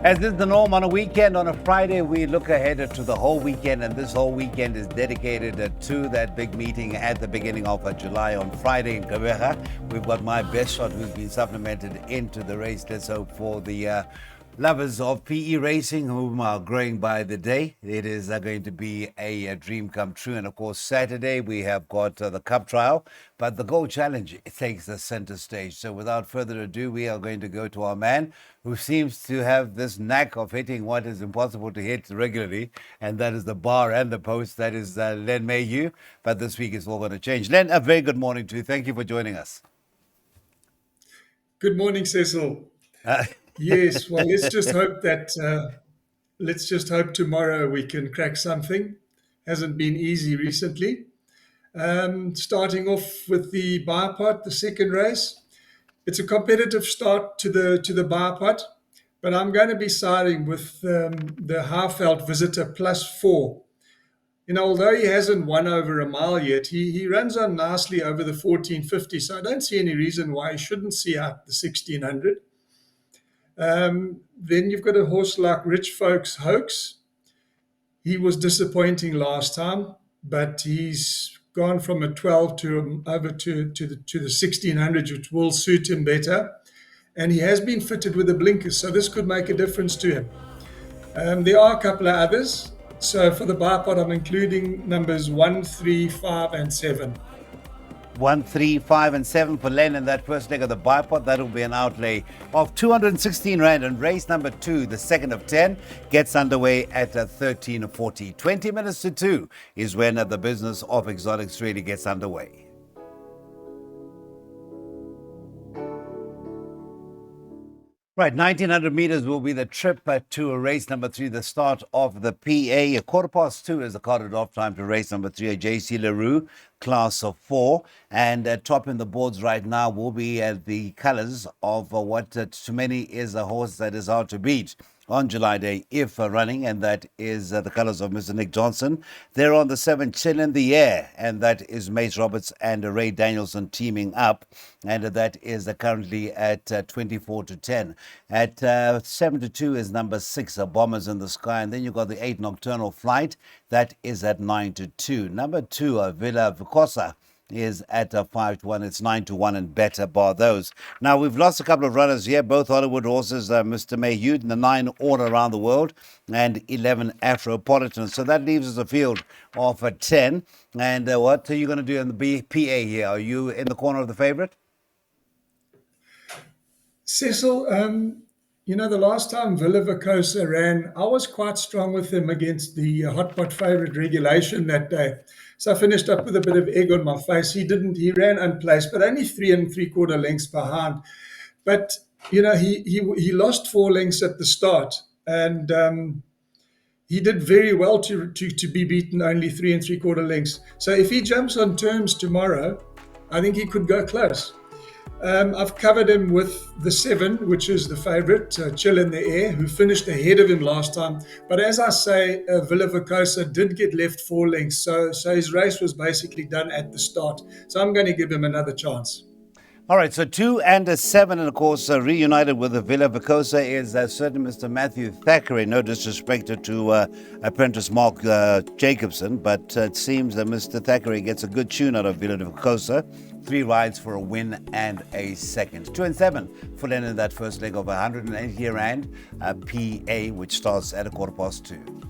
As is the norm on a weekend, on a Friday, we look ahead to the whole weekend, and this whole weekend is dedicated to that big meeting at the beginning of July on Friday in Gqeberha. We've got my best shot who's been supplemented into the race. Let's hope for the lovers of PE racing, whom are growing by the day. It is going to be a dream come true. And of course, Saturday we have got the Cup Trial, but the Gold Challenge takes the center stage. So without further ado, we are going to go to our man who seems to have this knack of hitting what is impossible to hit regularly, and that is the bar and the post. That is Len Mayhew. But this week is all going to change. Len, a very good morning to you. Thank you for joining us. Good morning, Cecil. Yes, well, let's just hope tomorrow we can crack something. Hasn't been easy recently. Starting off with the Bipot, the second race. It's a competitive start to the Bipot, but I'm going to be siding with the Haarveld Visitor +4. Although he hasn't won over a mile yet, he runs on nicely over the 1450, so I don't see any reason why he shouldn't see out the 1600. Then you've got a horse like Rich Folks Hoax. He was disappointing last time, but he's gone from a 12 to over to the 1600, which will suit him better. And he has been fitted with the blinkers, so this could make a difference to him. There are a couple of others. So for the Bipot, I'm including numbers 1, 3, 5, and 7. 1, 3, 5, and 7 for Len in that first leg of the Bipot. That'll be an outlay of 216 Rand. And race number 2, the second of 10, gets underway at 13:40. 20 minutes to 2 is when the business of exotics really gets underway. Right, 1900 meters will be the trip to race number 3, the start of the PA. 2:15 is the carded off time to race number 3, a JC Leroux, class of 4. And topping the boards right now will be the colors of what to many is a horse that is hard to beat on July Day, if running, and that is the colors of Mr. Nick Johnson. They're on the 7, Chill in the Air, and that is Mace Roberts and Ray Danielson teaming up, and that is currently at 24-10. At 7-2 is number 6, Bombers in the Sky, and then you've got the 8, Nocturnal Flight, that is at 9-2. Number 2, Villa Vicosa, is at 5-1. It's 9-1 and better bar those. Now, we've lost a couple of runners here, both Hollywood horses, Mr. Mayhew, the 9 All Around the World and 11 Afropolitan. So that leaves us a field of 10. And what are you going to do in the PA here? Are you in the corner of the favorite? Cecil, the last time Villa Vicosa ran, I was quite strong with him against the hot pot favorite regulation that day. So I finished up with a bit of egg on my face. He ran unplaced, but only 3 3/4 lengths behind. But, he lost 4 lengths at the start, and he did very well to be beaten only 3 3/4 lengths. So if he jumps on terms tomorrow, I think he could go close. I've covered him with the 7, which is the favourite, Chill in the Air, who finished ahead of him last time. But as I say, Villa Vicosa did get left 4 lengths, so his race was basically done at the start. So I'm going to give him another chance. All right, so 2 and 7, and of course, reunited with the Villa Vicosa is certain Mr. Matthew Thackeray. No disrespect to apprentice Mark Jacobson, but it seems that Mr. Thackeray gets a good tune out of Villa Vicosa. 3 rides for a win and a second. 2 and 7 for Len in that first leg of 180 Rand PA, which starts at 2:15.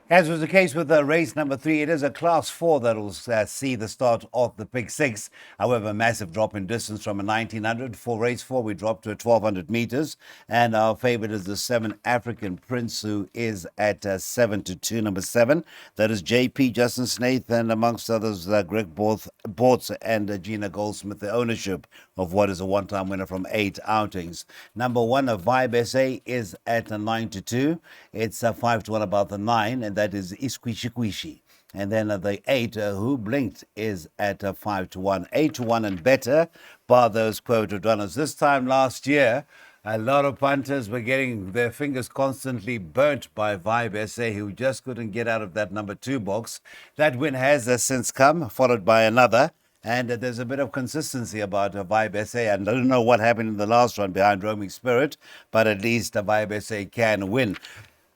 As was the case with race number 3, it is a class 4 that will see the start of the Pick 6. However, a massive drop in distance from a 1900. For race 4, we dropped to 1200 meters. And our favorite is the 7 African Prince, who is at 7-2, number 7. That is JP, Justin Snaith, and amongst others, Greg Bortz and Gina Goldsmith, the ownership of what is a one-time winner from 8 outings. Number 1, a Vibe SA, is at 9-2. It's 5-1 about the 9, and that is Isquishiquishi. And then the 8, Who Blinked, is at 5-1. 8-1 and better, bar those quoted runners. This time last year, a lot of punters were getting their fingers constantly burnt by Vibe SA, who just couldn't get out of that number 2 box. That win has since come, followed by another. And there's a bit of consistency about Vibe SA. And I don't know what happened in the last run behind Roaming Spirit, but at least Vibe SA can win.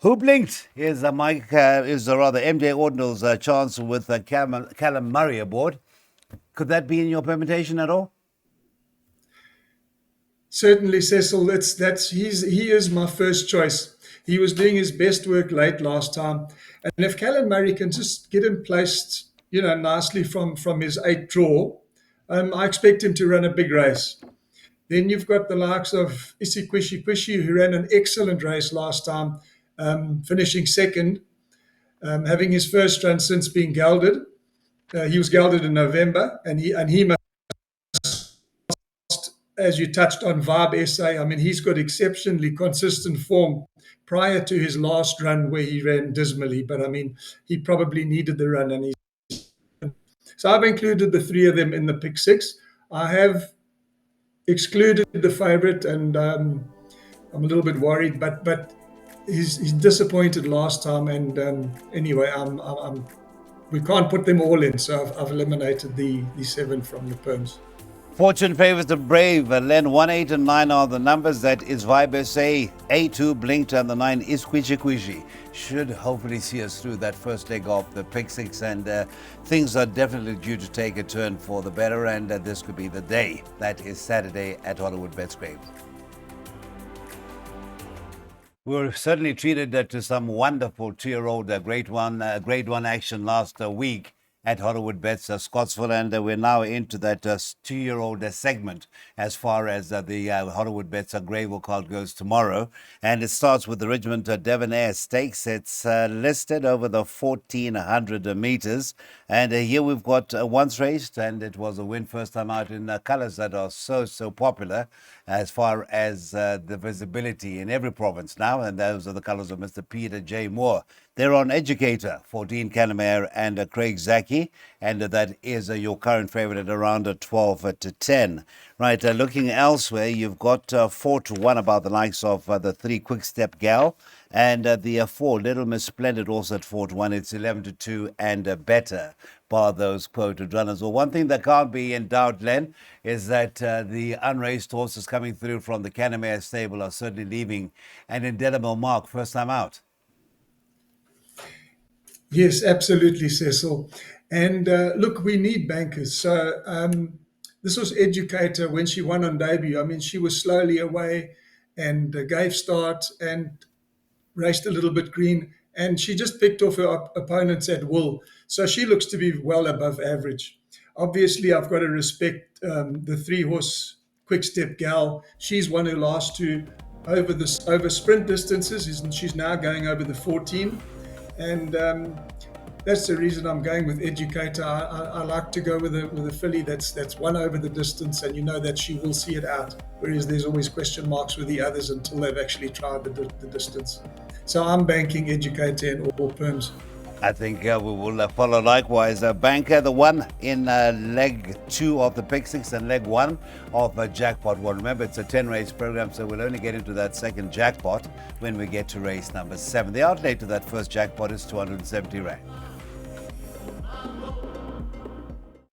Who blinked is rather MJ Ordinal's chance with Callum Murray aboard. Could that be in your permutation at all? Certainly, Cecil. He is my first choice. He was doing his best work late last time, and if Callum Murray can just get him placed, nicely from his 8 draw, I expect him to run a big race. Then you've got the likes of Isikwishi, who ran an excellent race last time, finishing second, having his first run since being gelded. He was gelded in November, and he must, as you touched on, Vibe SA. I mean, he's got exceptionally consistent form prior to his last run where he ran dismally. But I mean, he probably needed the run, and so I've included the three of them in the pick six. I have excluded the favourite, and I'm a little bit worried, but he's disappointed last time, and anyway, we can't put them all in, so I've eliminated the 7 from the perms. Fortune favors the brave. Len 1, 8, and 9 are the numbers. That is Vibe SA. A2 blinked, and the 9 is Kwishi. Should hopefully see us through that first leg of the pick six, and things are definitely due to take a turn for the better, and this could be the day. That is Saturday at Hollywood Betsgrave. We were certainly treated to some wonderful 2-year-old grade one action last week at Hollywood Bets Scottsville, and we're now into that 2-year-old segment as far as the Hollywood Bets Greyville card goes tomorrow. And it starts with the Richmond Debonair Stakes. It's listed over the 1,400 meters. And here we've got once raced, and it was a win first time out in colors that are so popular as far as the visibility in every province now. And those are the colors of Mr. Peter J. Moore. They're on Educator for Dean Canamere and Craig Zaki, and that is your current favorite at around 12 to 10. Right, looking elsewhere, you've got 4 to 1 about the likes of the 3 Quick Step Gal, and the 4 Little Miss Splendid also at 4 to 1. It's 11 to 2 and better, bar those quoted runners. Well, one thing that can't be in doubt, Len, is that the unraced horses coming through from the Canamere stable are certainly leaving an indelible mark first time out. Yes, absolutely, Cecil. And look, we need bankers. So this was Educator when she won on debut. I mean, she was slowly away and gave start and raced a little bit green. And she just picked off her opponents at will. So she looks to be well above average. Obviously, I've got to respect the 3-horse Quick Step Gal. She's won her last 2 over sprint distances. She's now going over the 14. And that's the reason I'm going with Educator. I like to go with a filly that's won over the distance, and you know that she will see it out. Whereas there's always question marks with the others until they've actually tried the distance. So I'm banking Educator in all perms. I think we will follow likewise. Banker, the one in leg 2 of the pick six and leg 1 of jackpot 1. Remember, it's a 10-race program, so we'll only get into that second jackpot when we get to race number 7. The outlay to that first jackpot is 270 Rand.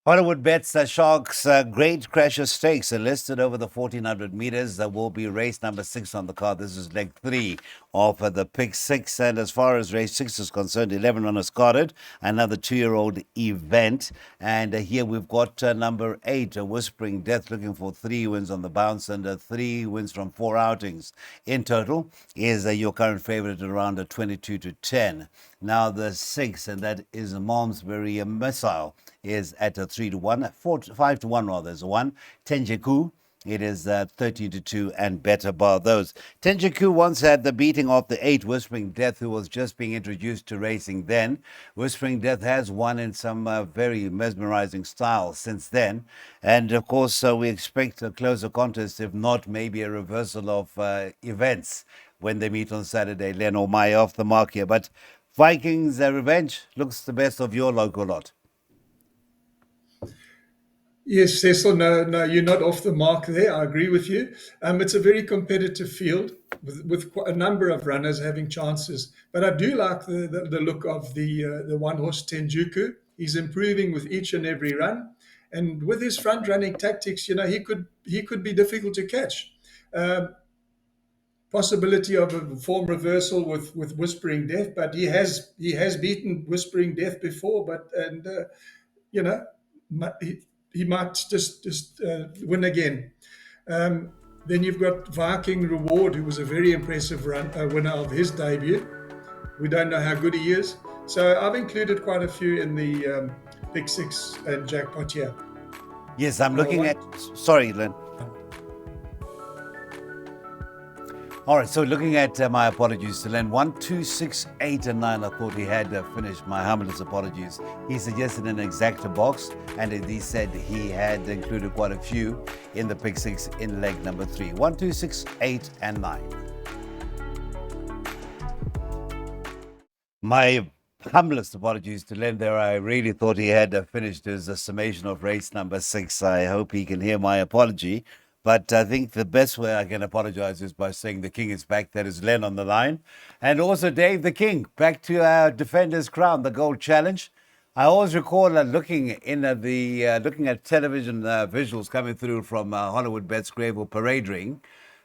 Hollywood Bets Sharks Great Crasher Stakes are listed over the 1,400 meters. There will be race number 6 on the card. This is leg 3 of the pick six. And as far as race 6 is concerned, 11 runners carded. Another 2-year-old event. And here we've got number 8, Whispering Death, looking for 3 wins on the bounce and 3 wins from 4 outings. In total is your current favorite at around 22 to 10. Now the 6, and that is Malmesbury Missile, is at 3 to 1, 5 to 1 rather, is a 1. Tenjiku, it is 13 to 2 and better bar those. Tenjiku once had the beating of the 8 Whispering Death, who was just being introduced to racing then. Whispering Death has won in some very mesmerizing style since then. And of course, we expect a closer contest, if not maybe a reversal of events when they meet on Saturday. Len or Maya off the mark here. But Vikings Revenge looks the best of your local lot. Yes, Cecil, no, you're not off the mark there. I agree with you. It's a very competitive field with a number of runners having chances. But I do like the look of the 1-horse Tenjuku. He's improving with each and every run. And with his front running tactics, he could be difficult to catch. Possibility of a form reversal with Whispering Death, but he has beaten Whispering Death before. But and you know he might just win again. Then you've got Viking Reward, who was a very impressive winner of his debut. We don't know how good he is, so I've included quite a few in the Pick Six and jackpot here. Yes, I'm looking at. Sorry, Len. All right, so looking at my apologies to Len, 1, 2, 6, 8, and 9. I thought he had finished. My humblest apologies. He suggested an exacta box, and he said he had included quite a few in the pick 6 in leg number 3. 1, 2, 6, 8, and 9. My humblest apologies to Len there. I really thought he had finished his summation of race number 6. I hope he can hear my apology. But I think the best way I can apologize is by saying the King is back. That is Len on the line. And also Dave the King, back to our Defender's Crown, the Gold Challenge. I always recall looking at television visuals coming through from Hollywood Bet's Greyville Parade Ring.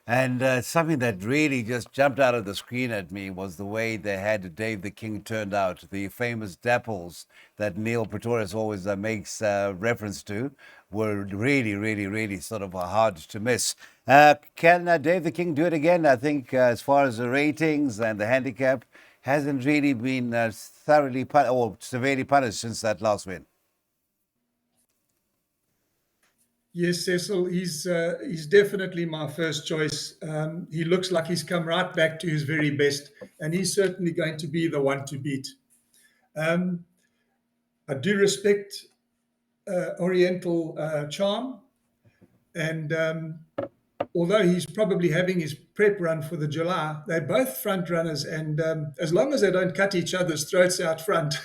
And something that really just jumped out of the screen at me was the way they had Dave the King turned out. The famous dapples that Neil Pretorius always makes reference to were really, really, really sort of hard to miss. Can Dave the King do it again? I think as far as the ratings and the handicap, hasn't really been thoroughly or severely punished since that last win. Yes, Cecil, he's definitely my first choice. He looks like he's come right back to his very best, and he's certainly going to be the one to beat. I do respect Oriental Charm, and although he's probably having his prep run for the July, they're both front runners, and as long as they don't cut each other's throats out front,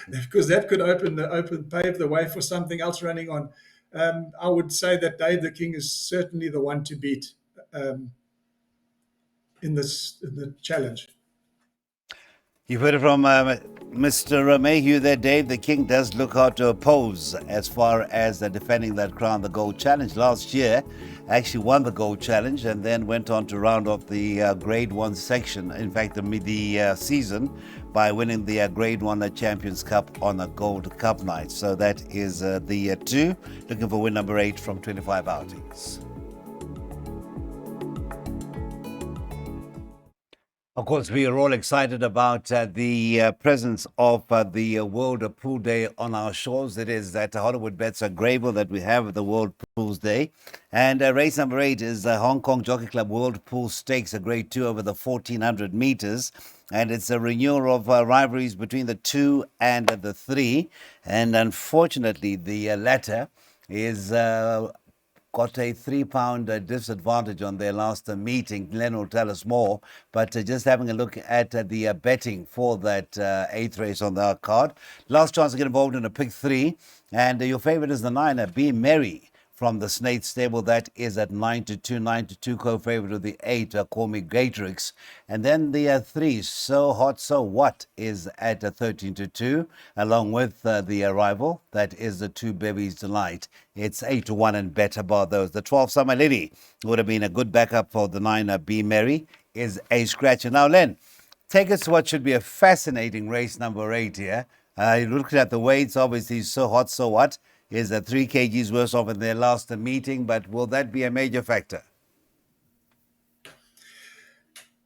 because that could pave the way for something else running on. I would say that Dave the King is certainly the one to beat in the challenge. You've heard it from Mr. Mayhew there, Dave. The King does look hard to oppose as far as defending that crown, the Gold Challenge. Last year, actually won the Gold Challenge and then went on to round off the Grade 1 section, in fact, the season, by winning the Grade 1 Champions Cup on a Gold Cup night. So that is the 2, looking for win number 8 from 25 outings. Of course, we are all excited about the presence of the World Pool Day on our shores. It is at Hollywood Bets Greyville that we have the World Pools Day. And race number 8 is the Hong Kong Jockey Club World Pool Stakes, a Grade 2 over the 1,400 meters. And it's a renewal of rivalries between the 2 and the 3. And unfortunately, the latter is got a £3 disadvantage on their last meeting. Glenn will tell us more. But just having a look at the betting for that 8th race on the card. Last chance to get involved in a pick 3. And your favorite is the 9, Be Merry, from the Snake Stable. That is at 9-2. 9-2 co-favorite of the 8, Call Me Gatrix. And then the 3, So Hot So What, is at 13-2, along with the arrival. That is the 2, Bevy's Delight. It's 8-1 and better bar those. The 12, Summer Lily, would have been a good backup for the 9, Be Merry, is a scratcher. Now, Len, take us to what should be a fascinating race number 8 here. Looking at the weights, obviously, So Hot So What is 3 kgs worse off in their last meeting, but will that be a major factor?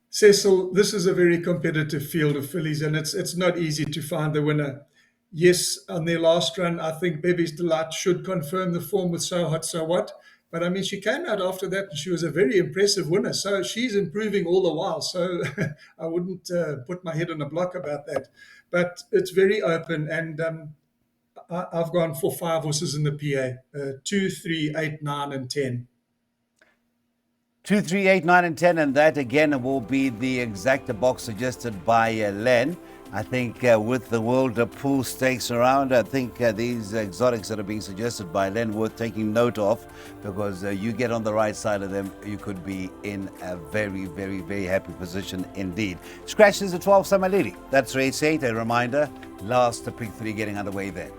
Cecil, this is a very competitive field of fillies, and it's not easy to find the winner. Yes, on their last run, I think Bevy's Delight should confirm the form with So Hot So What. But I mean, she came out after that and she was a very impressive winner. So she's improving all the while. So I wouldn't put my head on a block about that. But it's very open, and I've gone for 5 horses in the PA, 2, 3, 8, 9, and 10. 2, 3, 8, 9, and 10, and that again will be the exacta box suggested by Len. I think with the World Pool Stakes around, I think these exotics that are being suggested by Len worth taking note of, because you get on the right side of them, you could be in a very, very, very happy position indeed. Scratches the 12, Summer Lily. That's race 8. A reminder, last pick 3 getting underway there.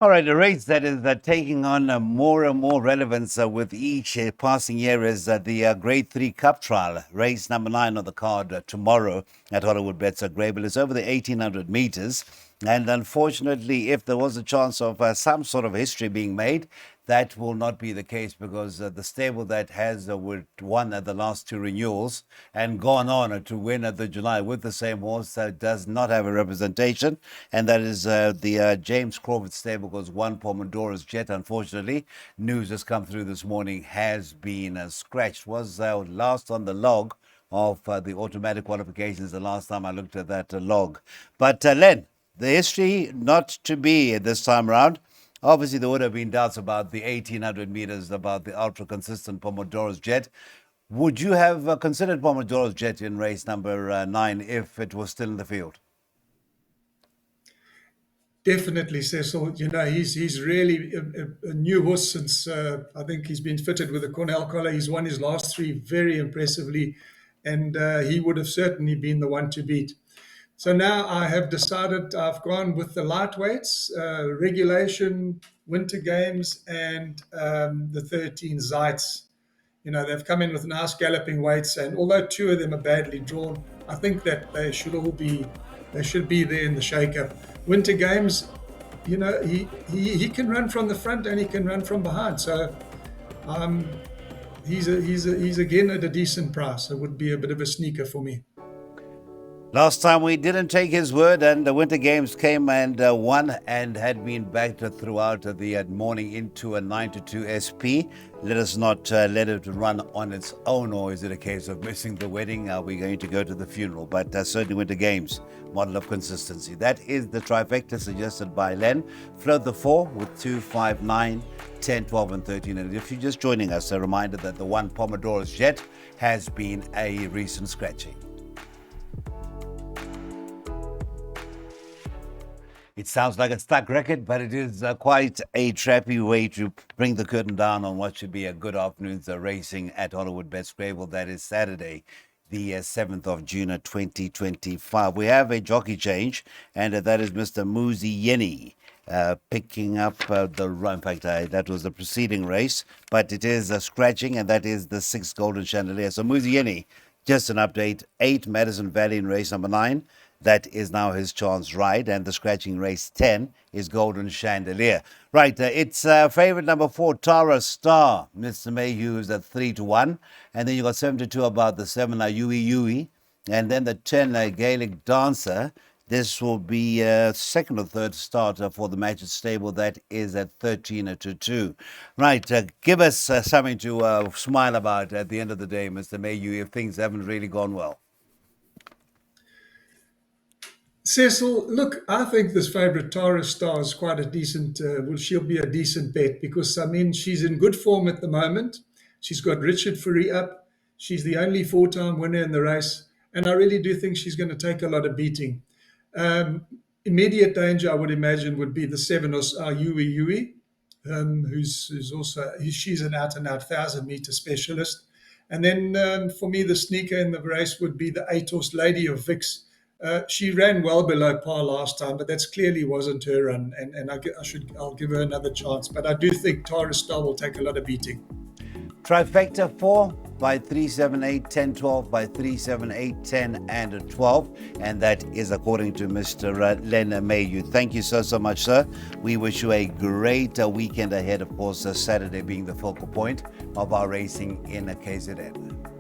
All right, a race that is taking on more and more relevance with each passing year is the Grade 3 Cup Trial, race number 9 on the card tomorrow at Hollywood Bets Grable. It's over the 1800 meters. And unfortunately, if there was a chance of some sort of history being made, that will not be the case because the stable that has won at the last 2 renewals and gone on to win at the July with the same horse does not have a representation, and that is the James Crawford stable, because one Pomodora's Jet, unfortunately, news has come through this morning, has been scratched. Was last on the log of the automatic qualifications the last time I looked at that log. But Len, the history not to be this time around. Obviously, there would have been doubts about the 1800 meters, about the ultra consistent Pomodora's Jet. Would you have considered Pomodora's Jet in race number 9 if it was still in the field? Definitely, Cecil. You know, he's really a new horse since I think he's been fitted with a Cornell collar. He's won his last 3 very impressively, and he would have certainly been the one to beat. So now I have decided I've gone with the lightweights, regulation, winter games, and the 13 Zeitz. You know, they've come in with nice galloping weights, and although 2 of them are badly drawn, I think that they should be there in the shake-up. Winter games, you know, he can run from the front and he can run from behind. So he's again at a decent price. It would be a bit of a sneaker for me. Last time we didn't take his word, and the Winter Games came and won and had been backed throughout the morning into a 9-2 SP. Let us not let it run on its own, or is it a case of missing the wedding? Are we going to go to the funeral? But certainly Winter Games, model of consistency. That is the trifecta suggested by Len. Float the 4 with 2, 5, 9, 10, 12, and 13. And if you're just joining us, a reminder that the one Pomodora's Jet has been a recent scratching. It sounds like a stuck record, but it is quite a trappy way to bring the curtain down on what should be a good afternoon's racing at Hollywood Bets Grable. That is Saturday, the 7th of June 2025. We have a jockey change, and that is Mr. Muzi Yeni picking up the run. In fact, that was the preceding race, but it is scratching, and that is the 6th Golden Chandelier. So Muzi Yeni, just an update, 8 Madison Valley in race number 9. That is now his chance ride, and the scratching race 10 is Golden Chandelier. Right, it's favorite number 4, Tara Star. Mr. Mayhew is at 3-1, and then you got 7-2 about the 7 Yui Yui, and then the 10 Gaelic Dancer. This will be second or third start for the Magic Stable. That is at 13-2. Right, give us something to smile about at the end of the day, Mr. Mayhew, if things haven't really gone well. Cecil, look, I think this favourite Tara Star is quite a decent, she'll be a decent bet because, I mean, she's in good form at the moment. She's got Richard Fourie up. She's the only 4-time winner in the race. And I really do think she's going to take a lot of beating. Immediate danger, I would imagine, would be the 7 Yui Yui, who's also, she's an out-and-out 1,000-metre specialist. And then for me, the sneaker in the race would be the 8 Lady of Vix. She ran well below par last time, but that's clearly wasn't her run, and I'll give her another chance. But I do think Tara Star will take a lot of beating. Trifecta 4 by 3, 7, 8, 10, 12 by 3, 7, 8, 10, and 12. And that is according to Mr. Len Mayhew. Thank you so much, sir. We wish you a great weekend ahead, of course, Saturday being the focal point of our racing in KZN.